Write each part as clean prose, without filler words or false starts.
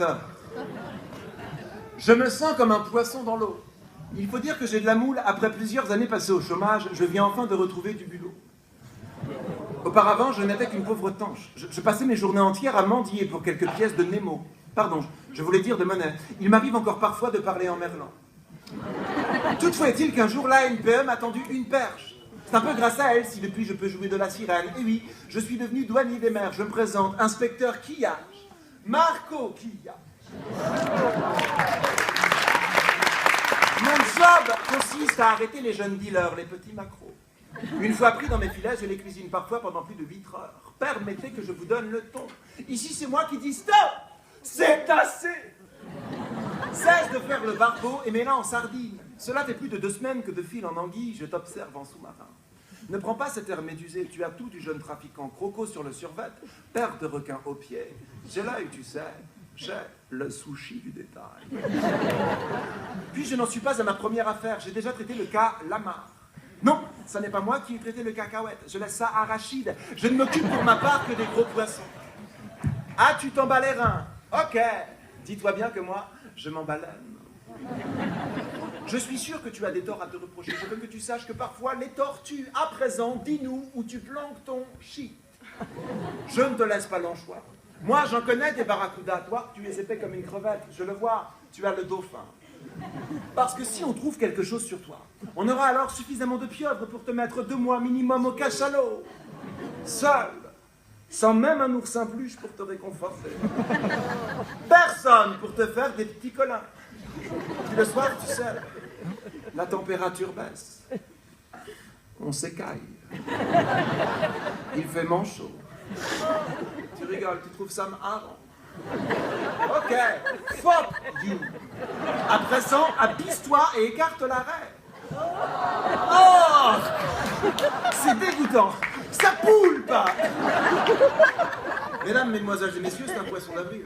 heures. Je me sens comme un poisson dans l'eau. Il faut dire que j'ai de la moule. Après plusieurs années passées au chômage, je viens enfin de retrouver du bulot. Auparavant, je n'étais qu'une pauvre tanche. Je passais mes journées entières à mendier pour quelques pièces de Nemo. Pardon, je voulais dire de monnaie. Il m'arrive encore parfois de parler en merlan. Toutefois est-il qu'un jour, l'ANPE m'a tendu une perche. C'est un peu grâce à elle si depuis je peux jouer de la sirène. Et oui, je suis devenu douanier des mers. Je me présente, inspecteur Quillage. Marco Quillage. Mon job consiste à arrêter les jeunes dealers, les petits macros. Une fois pris dans mes filets, je les cuisine parfois pendant plus de 8 heures. Permettez que je vous donne le ton. Ici, c'est moi qui dis stop. C'est assez. Cesse de faire le barbeau et mets-la en sardine. Cela fait plus de 2 semaines que de fil en anguille, je t'observe en sous-marin. Ne prends pas cet air médusé, tu as tout du jeune trafiquant, croco sur le survêt, paire de requins aux pieds. J'ai l'œil, tu sais, j'ai le sushi du détail. Puis je n'en suis pas à ma première affaire, j'ai déjà traité le cas Lamar. Non, ce n'est pas moi qui ai traité le cacahuète, je laisse ça à Rachid. Je ne m'occupe pour ma part que des gros poissons. Ah, tu t'en bats les reins? Ok, dis-toi bien que moi, je m'en baleine. Je suis sûr que tu as des torts à te reprocher. Je veux que tu saches que parfois les tortues, à présent, dis-nous où tu planques ton shit. Je ne te laisse pas l'anchois. Moi, j'en connais des barracudas. Toi, tu es épais comme une crevette. Je le vois, tu as le dauphin. Parce que si on trouve quelque chose sur toi, on aura alors suffisamment de pieuvres pour te mettre 2 mois minimum au cachalot. Seul. Sans même un oursin peluche pour te réconforter. Personne pour te faire des petits câlins. Puis le soir, tu sais, la température baisse. On s'écaille. Il fait manchot. Tu rigoles, tu trouves ça marrant? Ok, fuck you. À présent, abisse-toi et écarte l'arrêt. Oh, c'est dégoûtant. Ça poule pas. Mesdames, mesdemoiselles et messieurs, c'est un poisson d'avril.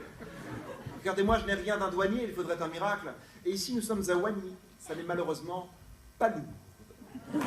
Regardez-moi, je n'ai rien d'un douanier, il faudrait un miracle. Et ici, nous sommes à Wany. Ça n'est malheureusement pas lourd.